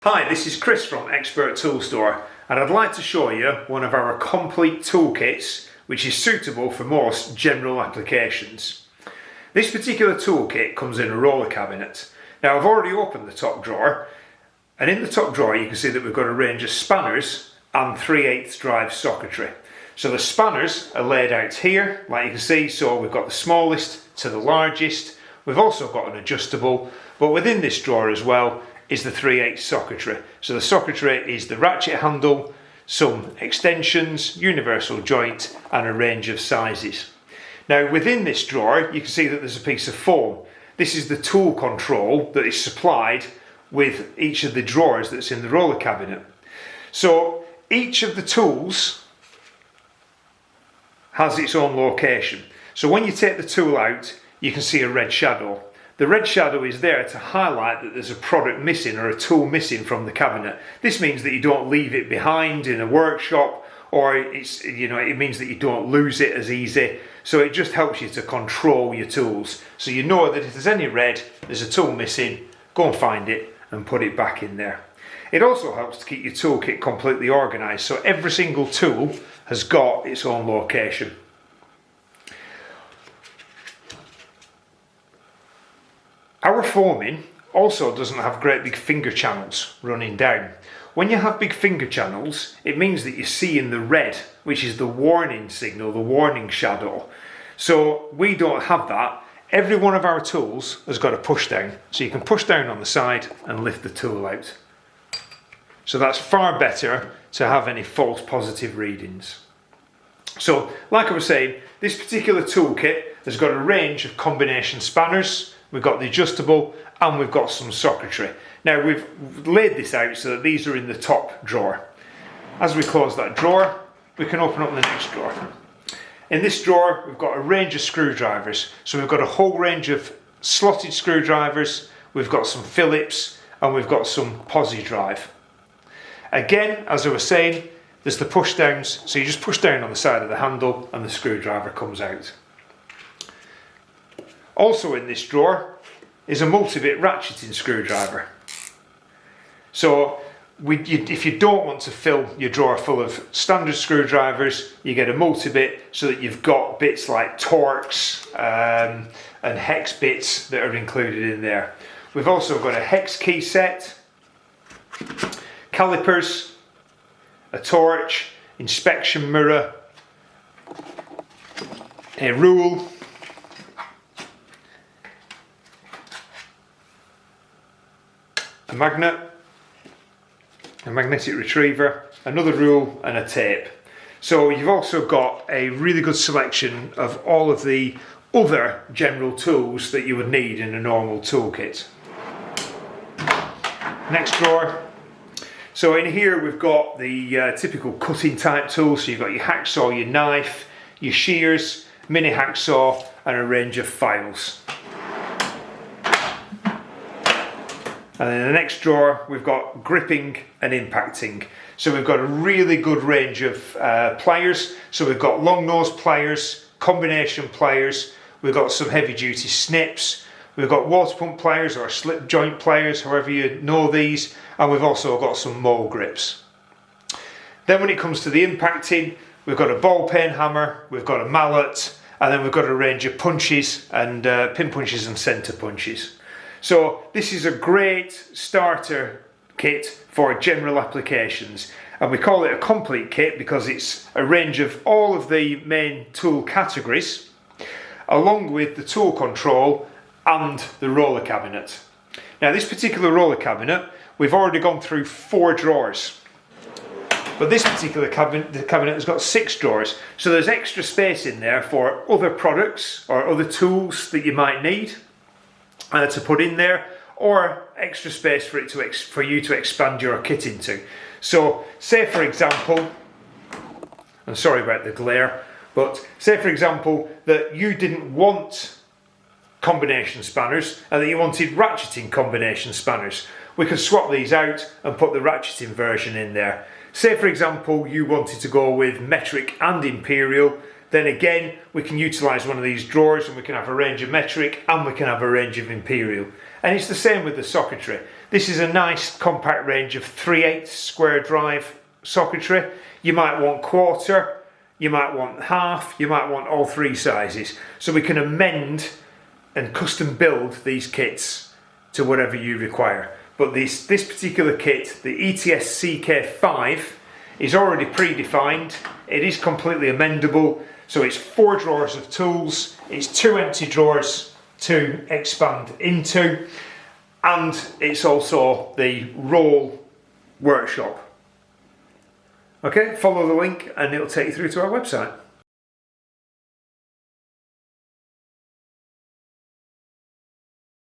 Hi, this is Chris from Expert Tool Store, and I'd like to show you one of our complete toolkits which is suitable for most general applications. This particular toolkit comes in a roller cabinet. Now I've already opened the top drawer, and in the top drawer you can see that we've got a range of spanners and 3/8 drive socketry. So the spanners are laid out here, like you can see, so we've got the smallest to the largest. We've also got an adjustable, but within this drawer as well is the 3/8 socketry. So the socketry is the ratchet handle, some extensions, universal joint, and a range of sizes. Now within this drawer you can see that there's a piece of foam. This is the tool control that is supplied with each of the drawers that's in the roller cabinet. So each of the tools has its own location. So when you take the tool out, you can see a red shadow. The red shadow is there to highlight that there's a product missing or a tool missing from the cabinet. This means that you don't leave it behind in a workshop, or it means that you don't lose it as easy. So it just helps you to control your tools. So you know that if there's any red, there's a tool missing, go and find it and put it back in there. It also helps to keep your toolkit completely organised, so every single tool has got its own location. Our foaming also doesn't have great big finger channels running down. When you have big finger channels, it means that you see in the red, which is the warning signal, the warning shadow. So we don't have that. Every one of our tools has got a push down, so you can push down on the side and lift the tool out. So that's far better to have any false positive readings. So like I was saying, this particular toolkit has got a range of combination spanners. We've got the adjustable and we've got some socketry. Now we've laid this out so that these are in the top drawer. As we close that drawer, we can open up the next drawer. In this drawer we've got a range of screwdrivers. So we've got a whole range of slotted screwdrivers, we've got some Phillips, and we've got some posi drive. Again, as I was saying, there's the push downs, so you just push down on the side of the handle and the screwdriver comes out. Also in this drawer is a multi-bit ratcheting screwdriver. So if you don't want to fill your drawer full of standard screwdrivers, you get a multi-bit so that you've got bits like Torx and hex bits that are included in there. We've also got a hex key set, calipers, a torch, inspection mirror, a rule, a magnet, a magnetic retriever, another rule, and a tape. So you've also got a really good selection of all of the other general tools that you would need in a normal toolkit. Next drawer. So in here we've got the typical cutting type tools. So you've got your hacksaw, your knife, your shears, mini hacksaw, and a range of files. And in the next drawer we've got gripping and impacting. So we've got a really good range of pliers. So we've got long nose pliers, combination pliers, we've got some heavy duty snips, we've got water pump pliers or slip joint pliers, however you know these, and we've also got some mole grips. Then when it comes to the impacting, we've got a ball pen hammer, we've got a mallet, and then we've got a range of punches and pin punches and centre punches. So this is a great starter kit for general applications, and we call it a complete kit because it's a range of all of the main tool categories along with the tool control and the roller cabinet. Now this particular roller cabinet, we've already gone through 4 drawers, but this particular cabinet has got 6 drawers, so there's extra space in there for other products or other tools that you might need to put in there, or extra space for you to expand your kit into. So say for example, I'm sorry about the glare, but say for example that you didn't want combination spanners and that you wanted ratcheting combination spanners. We could swap these out and put the ratcheting version in there. Say for example you wanted to go with metric and imperial, then again we can utilise one of these drawers and we can have a range of metric and we can have a range of imperial. And it's the same with the socketry. This is a nice compact range of 3/8 square drive socketry. You might want quarter, you might want half, you might want all three sizes. So we can amend and custom build these kits to whatever you require. But this particular kit, the ETS CK5, is already predefined. It is completely amendable. So it's 4 drawers of tools, it's 2 empty drawers to expand into, and it's also the roll workshop. Okay, follow the link and it'll take you through to our website.